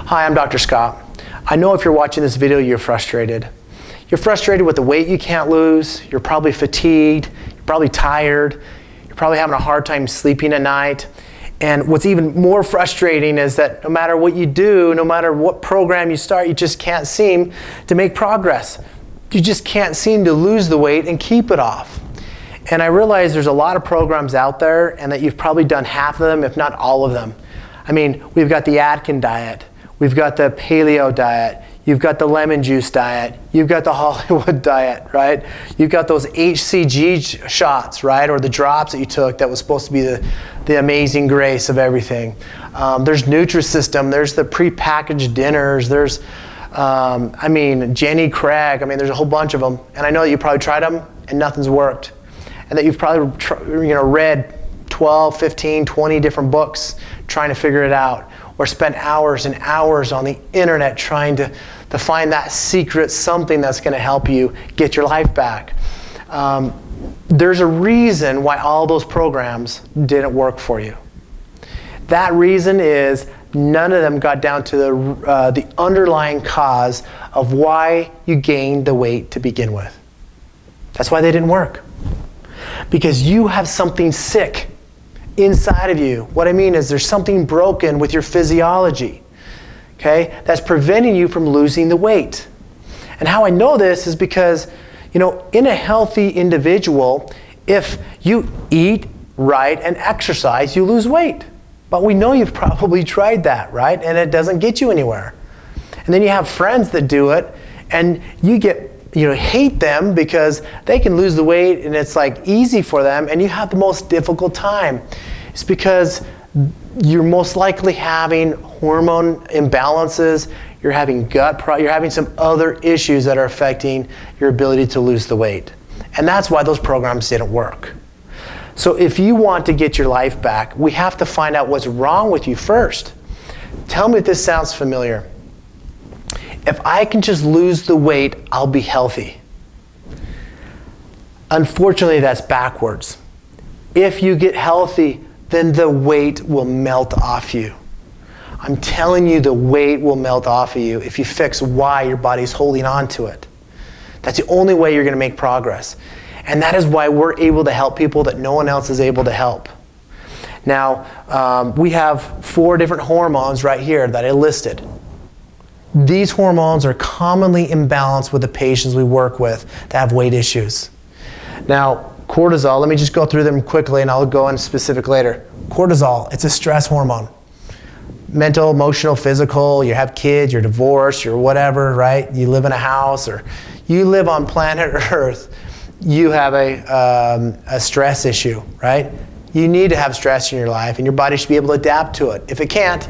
Hi, I'm Dr. Scott. I know if you're watching this video, you're frustrated. You're frustrated with the weight you can't lose. You're probably fatigued. You're probably tired. You're probably having a hard time sleeping at night. And what's even more frustrating is that no matter what you do, no matter what program you start, you just can't seem to make progress. You just can't seem to lose the weight and keep it off. And I realize there's a lot of programs out there and that you've probably done half of them, if not all of them. I mean, we've got the Atkins diet. We've got the paleo diet. You've got the lemon juice diet. You've got the Hollywood diet, right? You've got those HCG shots, right? Or the drops that you took that was supposed to be the amazing grace of everything. There's Nutrisystem. There's the prepackaged dinners. There's, Jenny Craig. There's a whole bunch of them. And I know that you probably tried them and nothing's worked. And that you've probably read 12, 15, 20 different books trying to figure it out. Or spent hours and hours on the internet trying to find that secret something that's going to help you get your life back. There's a reason why all those programs didn't work for you. That reason is none of them got down to the underlying cause of why you gained the weight to begin with. That's why they didn't work. Because you have something sick inside of you. What I mean is there's something broken with your physiology, okay, that's preventing you from losing the weight. And how I know this is because, in a healthy individual, if you eat right and exercise, you lose weight. But we know you've probably tried that, right? And it doesn't get you anywhere. And then you have friends that do it, and you hate them because they can lose the weight and it's like easy for them, and you have the most difficult time. It's because you're most likely having hormone imbalances, you're having you're having some other issues that are affecting your ability to lose the weight. And that's why those programs didn't work. So if you want to get your life back, we have to find out what's wrong with you first. Tell me if this sounds familiar. If I can just lose the weight, I'll be healthy. Unfortunately, that's backwards. If you get healthy, then the weight will melt off you. I'm telling you, the weight will melt off of you if you fix why your body's holding on to it. That's the only way you're going to make progress. And that is why we're able to help people that no one else is able to help. Now, we have 4 different hormones right here that I listed. These hormones are commonly imbalanced with the patients we work with that have weight issues. Now, cortisol, let me just go through them quickly and I'll go into specific later. Cortisol, it's a stress hormone. Mental, emotional, physical, you have kids, you're divorced, you're whatever, right? You live in a house or you live on planet Earth, you have a stress issue, right? You need to have stress in your life and your body should be able to adapt to it. If it can't,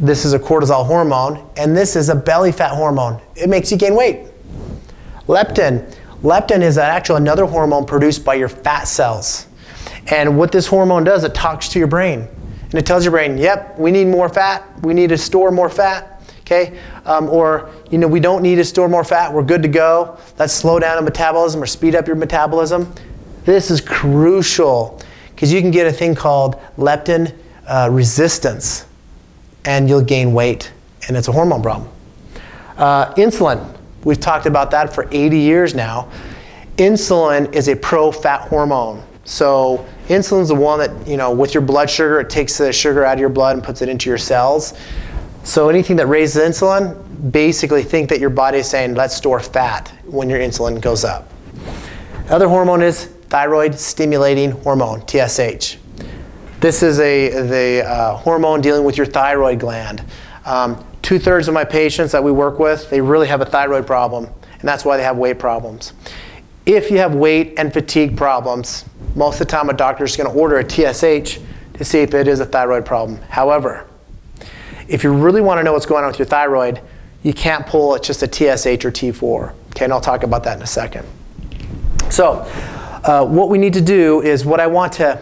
this is a cortisol hormone, and this is a belly fat hormone. It makes you gain weight. Leptin. Leptin is actually another hormone produced by your fat cells. And what this hormone does, it talks to your brain. And it tells your brain, yep, we need more fat. We need to store more fat. Okay? We don't need to store more fat. We're good to go. Let's slow down the metabolism or speed up your metabolism. This is crucial because you can get a thing called leptin resistance. And you'll gain weight, and it's a hormone problem. Insulin, we've talked about that for 80 years now. Insulin is a pro-fat hormone. So insulin's the one that, with your blood sugar, it takes the sugar out of your blood and puts it into your cells. So anything that raises insulin, basically think that your body is saying, let's store fat when your insulin goes up. The other hormone is thyroid stimulating hormone, TSH. This is the hormone dealing with your thyroid gland. 2/3 of my patients that we work with, they really have a thyroid problem, and that's why they have weight problems. If you have weight and fatigue problems, most of the time a doctor is going to order a TSH to see if it is a thyroid problem. However, if you really want to know what's going on with your thyroid, you can't pull just a TSH or T4. Okay, and I'll talk about that in a second. So, what we need to do is, what I want to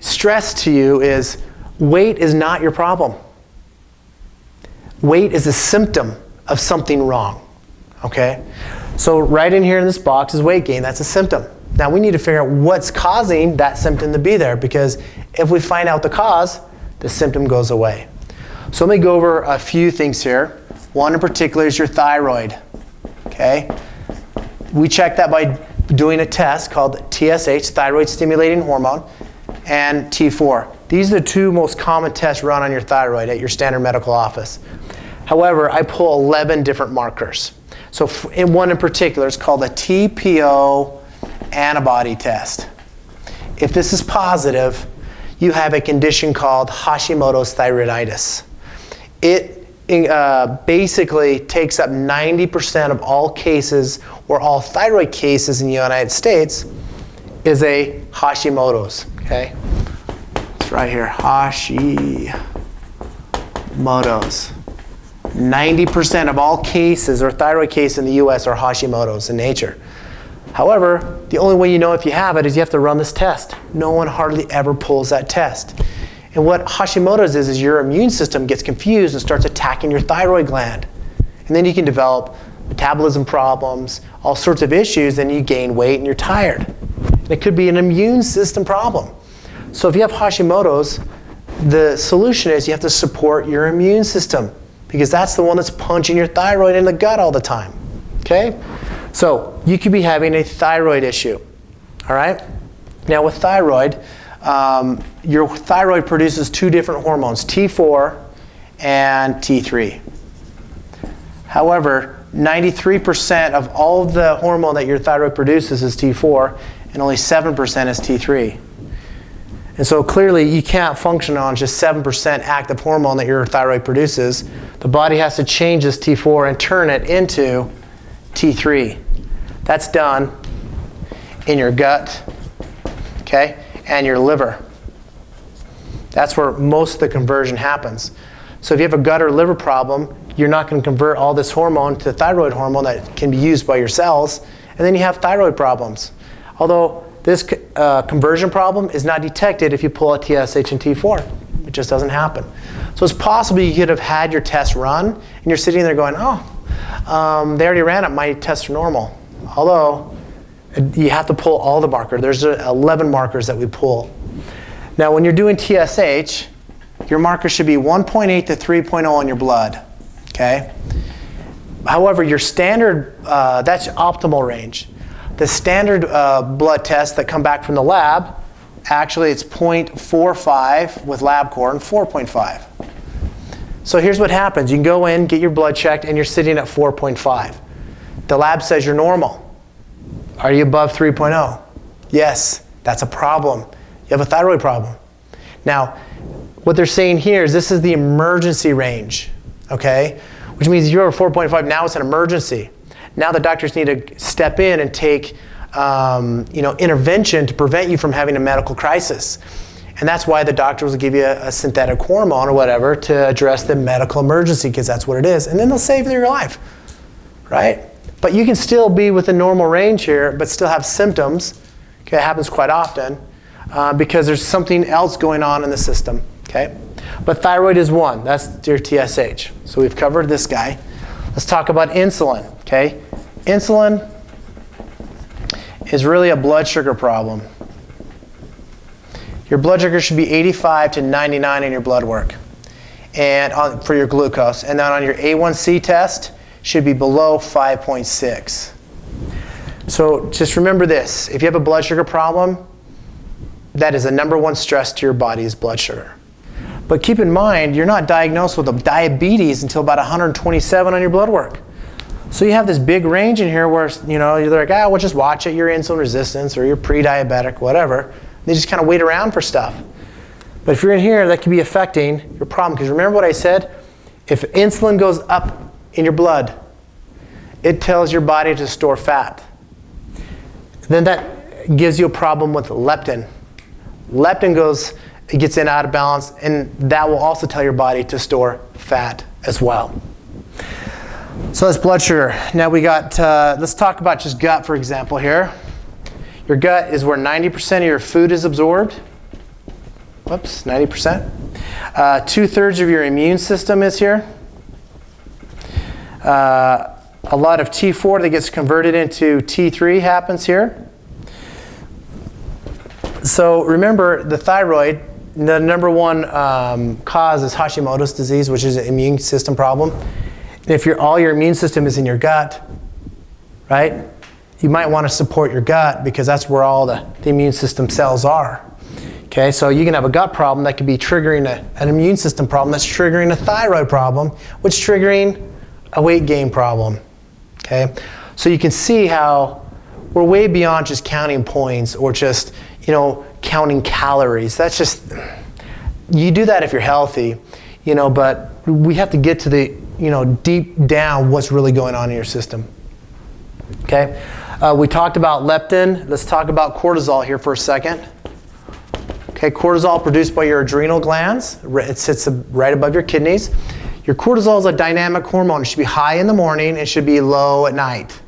stress to you is, weight is not your problem. Weight is a symptom of something wrong, okay? So right in here in this box is weight gain. That's a symptom. Now we need to figure out what's causing that symptom to be there, because if we find out the cause, the symptom goes away. So let me go over a few things here. One in particular is your thyroid. Okay? We check that by doing a test called TSH, thyroid stimulating hormone, and T4. These are the two most common tests run on your thyroid at your standard medical office. However, I pull 11 different markers. So in one in particular, it's called a TPO antibody test. If this is positive, you have a condition called Hashimoto's thyroiditis. It basically takes up 90% of all cases, or all thyroid cases in the United States, is a Hashimoto's. Okay, it's right here, Hashimoto's. 90% of all cases, or thyroid cases in the U.S., are Hashimoto's in nature. However, the only way you know if you have it is you have to run this test. No one hardly ever pulls that test. And what Hashimoto's is your immune system gets confused and starts attacking your thyroid gland. And then you can develop metabolism problems, all sorts of issues, and you gain weight and you're tired. And it could be an immune system problem. So if you have Hashimoto's, the solution is you have to support your immune system, because that's the one that's punching your thyroid in the gut all the time. Okay? So you could be having a thyroid issue. All right? Now with thyroid, your thyroid produces two different hormones, T4 and T3. However, 93% of all of the hormone that your thyroid produces is T4, and only 7% is T3. And so clearly you can't function on just 7% active hormone that your thyroid produces. The body has to change this T4 and turn it into T3. That's done in your gut, okay, and your liver. That's where most of the conversion happens. So if you have a gut or liver problem, you're not going to convert all this hormone to thyroid hormone that can be used by your cells, and then you have thyroid problems. Although this conversion problem is not detected if you pull a TSH and T4. It just doesn't happen. So it's possible you could have had your test run, and you're sitting there going, oh, they already ran it, my tests are normal. Although, you have to pull all the markers. There's 11 markers that we pull. Now, when you're doing TSH, your marker should be 1.8 to 3.0 in your blood, okay? However, your standard, that's optimal range. The standard blood tests that come back from the lab, actually it's 0.45 with LabCorp and 4.5. So here's what happens. You can go in, get your blood checked, and you're sitting at 4.5. The lab says you're normal. Are you above 3.0? Yes, that's a problem. You have a thyroid problem. Now, what they're saying here is this is the emergency range, okay? Which means you're at 4.5, now it's an emergency. Now the doctors need to step in and take intervention to prevent you from having a medical crisis. And that's why the doctors will give you a synthetic hormone or whatever to address the medical emergency, because that's what it is. And then they'll save your life, right? But you can still be within normal range here, but still have symptoms. Okay, it happens quite often because there's something else going on in the system. Okay, but thyroid is one. That's your TSH. So we've covered this guy. Let's talk about insulin. Okay, insulin is really a blood sugar problem. Your blood sugar should be 85 to 99 in your blood work, and for your glucose, and then on your A1C test should be below 5.6. So just remember this: if you have a blood sugar problem, that is the number one stress to your body is blood sugar. But keep in mind, you're not diagnosed with diabetes until about 127 on your blood work. So you have this big range in here where you're like, we'll just watch it, your insulin resistance or you're pre-diabetic, whatever. They just kind of wait around for stuff. But if you're in here, that could be affecting your problem. Because remember what I said? If insulin goes up in your blood, it tells your body to store fat. Then that gives you a problem with leptin. Leptin it gets in out of balance, and that will also tell your body to store fat as well. So that's blood sugar. Now we got, let's talk about just gut, for example, here. Your gut is where 90% of your food is absorbed. Whoops, 90%. 2/3 of your immune system is here. A lot of T4 that gets converted into T3 happens here. So remember, the thyroid the number one cause is Hashimoto's disease, which is an immune system problem. And if all your immune system is in your gut, right, you might want to support your gut because that's where all the immune system cells are. Okay, so you can have a gut problem that could be triggering an immune system problem that's triggering a thyroid problem, which is triggering a weight gain problem. Okay, so you can see how we're way beyond just counting points or just, counting calories. That's just, you do that if you're healthy, but we have to get to the, deep down what's really going on in your system. Okay, we talked about leptin. Let's talk about cortisol here for a second. Okay, cortisol produced by your adrenal glands. It sits right above your kidneys. Your cortisol is a dynamic hormone. It should be high in the morning. It should be low at night.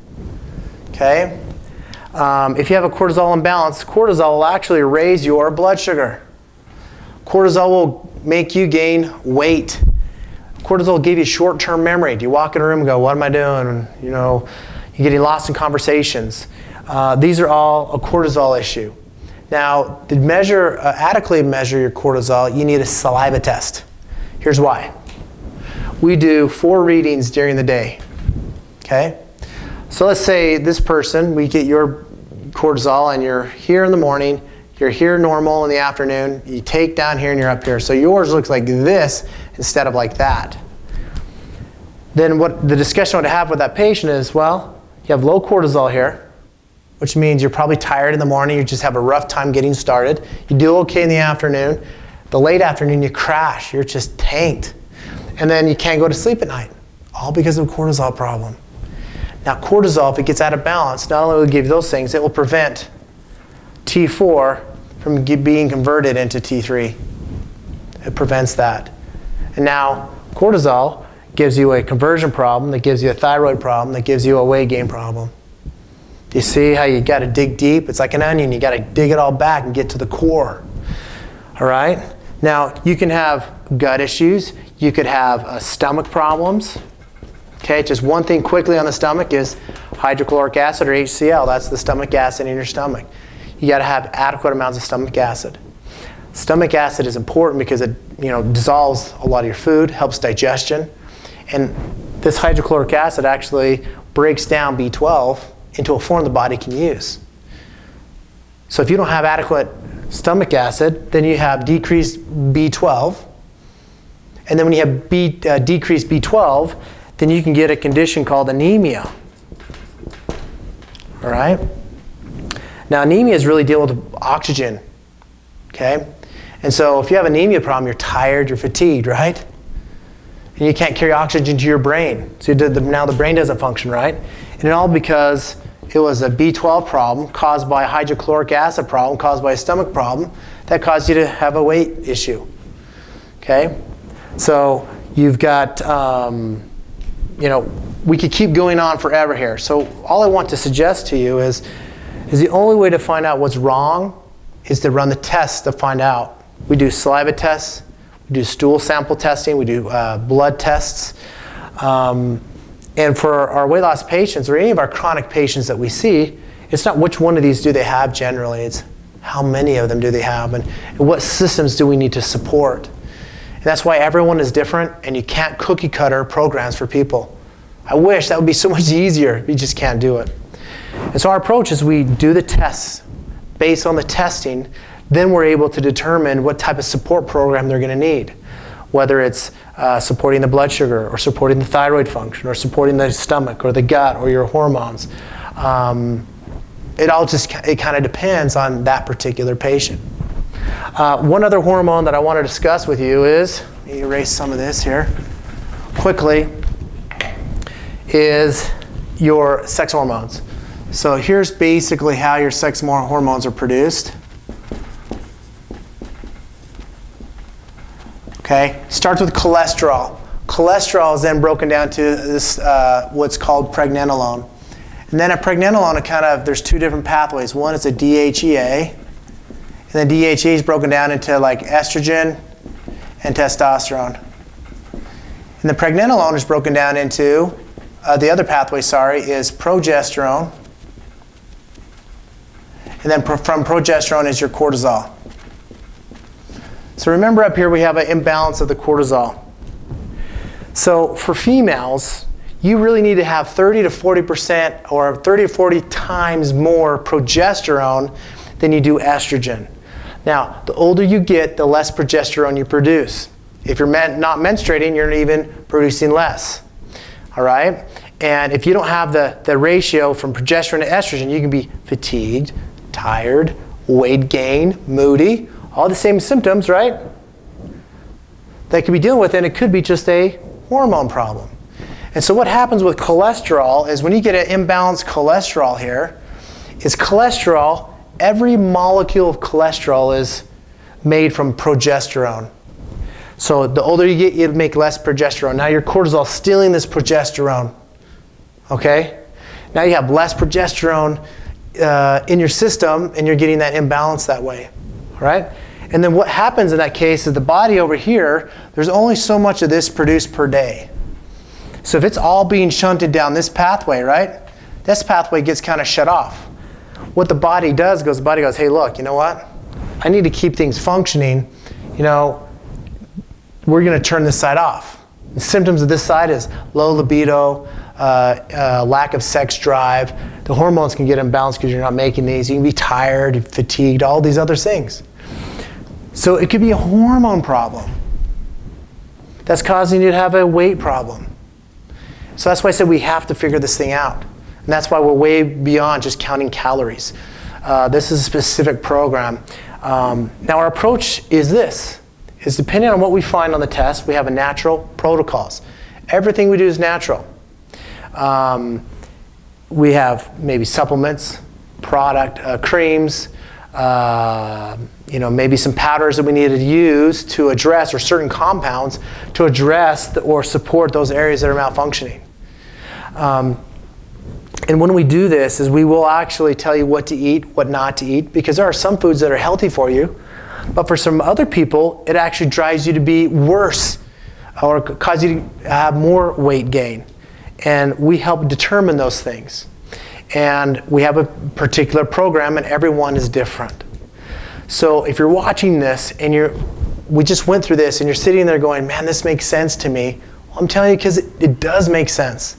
Okay? If you have a cortisol imbalance, cortisol will actually raise your blood sugar. Cortisol will make you gain weight. Cortisol will give you short-term memory. Do you walk in a room and go, what am I doing? You're getting lost in conversations. These are all a cortisol issue. Now, to adequately measure your cortisol, you need a saliva test. Here's why. We do 4 readings during the day. Okay? So let's say this person, we get your cortisol and you're here in the morning, you're here normal in the afternoon, you take down here and you're up here. So yours looks like this instead of like that. Then what the discussion I would have with that patient is, well, you have low cortisol here, which means you're probably tired in the morning, you just have a rough time getting started. You do okay in the afternoon. The late afternoon, you crash, you're just tanked. And then you can't go to sleep at night, all because of a cortisol problem. Now cortisol, if it gets out of balance, not only will it give you those things, it will prevent T4 from being converted into T3. It prevents that. And now cortisol gives you a conversion problem, that gives you a thyroid problem, that gives you a weight gain problem. You see how you got to dig deep? It's like an onion. You got to dig it all back and get to the core. All right? Now, you can have gut issues. You could have stomach problems. Okay, just one thing quickly on the stomach is hydrochloric acid or HCl. That's the stomach acid in your stomach. You got to have adequate amounts of stomach acid. Stomach acid is important because it dissolves a lot of your food, helps digestion. And this hydrochloric acid actually breaks down B12 into a form the body can use. So if you don't have adequate stomach acid, then you have decreased B12. And then when you have decreased B12, then you can get a condition called anemia. All right? Now anemia is really dealing with oxygen. Okay? And so if you have anemia problem, you're tired, you're fatigued, right? And you can't carry oxygen to your brain. So now the brain doesn't function right. And all because it was a B12 problem caused by a hydrochloric acid problem, caused by a stomach problem, that caused you to have a weight issue. Okay? So you've got, we could keep going on forever here. So all I want to suggest to you is the only way to find out what's wrong is to run the tests to find out. We do saliva tests, we do stool sample testing, we do blood tests. And for our weight loss patients or any of our chronic patients that we see, it's not which one of these do they have generally, it's how many of them do they have and what systems do we need to support. And that's why everyone is different and you can't cookie cutter programs for people. I wish that would be so much easier, you just can't do it. And so our approach is we do the tests. Based on the testing, then we're able to determine what type of support program they're going to need. Whether it's supporting the blood sugar or supporting the thyroid function or supporting the stomach or the gut or your hormones. It kind of depends on that particular patient. One other hormone that I want to discuss with you is, let me erase some of this here quickly, is your sex hormones. So here's basically how your sex hormones are produced. Okay, starts with cholesterol. Cholesterol is then broken down to this what's called pregnenolone. And then at pregnenolone, there's 2 different pathways. One is a DHEA, and the DHEA is broken down into like estrogen and testosterone. And the pregnenolone is broken down into, the other pathway, is progesterone. And then from progesterone is your cortisol. So remember up here we have an imbalance of the cortisol. So for females, you really need to have 30 to 40% or 30 to 40 times more progesterone than you do estrogen. Now, the older you get, the less progesterone you produce. If you're not menstruating, you're even producing less. All right? And if you don't have the ratio from progesterone to estrogen, you can be fatigued, tired, weight gain, moody, all the same symptoms, right? That could be dealing with, and it could be just a hormone problem. And so what happens with cholesterol is when you get an imbalanced cholesterol here, is cholesterol, every molecule of cholesterol is made from progesterone. So the older you get, you make less progesterone. Now your cortisol is stealing this progesterone. Okay? Now you have less progesterone in your system, and you're getting that imbalance that way. All right? And then what happens in that case is the body over here, there's only so much of this produced per day. So if it's all being shunted down this pathway, right? This pathway gets kind of shut off. What the body does the body goes, hey, look, you know what? I need to keep things functioning. You know, we're going to turn this side off. The symptoms of this side is low libido, lack of sex drive. The hormones can get imbalanced because you're not making these. You can be tired, fatigued, all these other things. So it could be a hormone problem that's causing you to have a weight problem. So that's why I said we have to figure this thing out. And that's why we're way beyond just counting calories. This is a specific program. Now our approach is this. Is depending on what we find on the test, we have a natural protocols. Everything we do is natural. We have maybe supplements, product, creams, maybe some powders that we need to use to address, or certain compounds to address or support those areas that are malfunctioning. And when we do this, is we will actually tell you what to eat, what not to eat, because there are some foods that are healthy for you, but for some other people, it actually drives you to be worse or cause you to have more weight gain. And we help determine those things. And we have a particular program, and everyone is different. So if you're watching this and we just went through this and you're sitting there going, man, this makes sense to me. Well, I'm telling you, because it does make sense.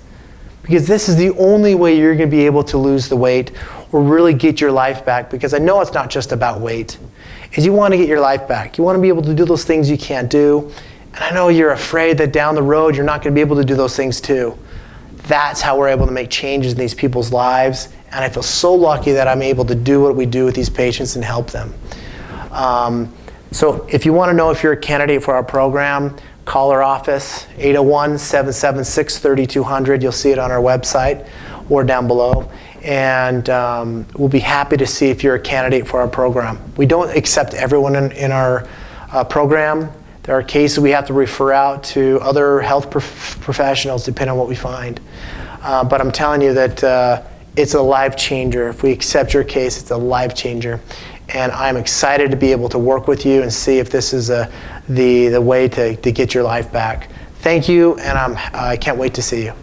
Because this is the only way you're going to be able to lose the weight or really get your life back. Because I know it's not just about weight. Is you want to get your life back. You want to be able to do those things you can't do. And I know you're afraid that down the road you're not going to be able to do those things too. That's how we're able to make changes in these people's lives. And I feel so lucky that I'm able to do what we do with these patients and help them. So if you want to know if you're a candidate for our program, call our office, 801-776-3200. You'll see it on our website or down below. And we'll be happy to see if you're a candidate for our program. We don't accept everyone in our program. There are cases we have to refer out to other health professionals depending on what we find. But I'm telling you that it's a life changer. If we accept your case, it's a life changer. And I'm excited to be able to work with you and see if this is the way to get your life back. Thank you, and I can't wait to see you.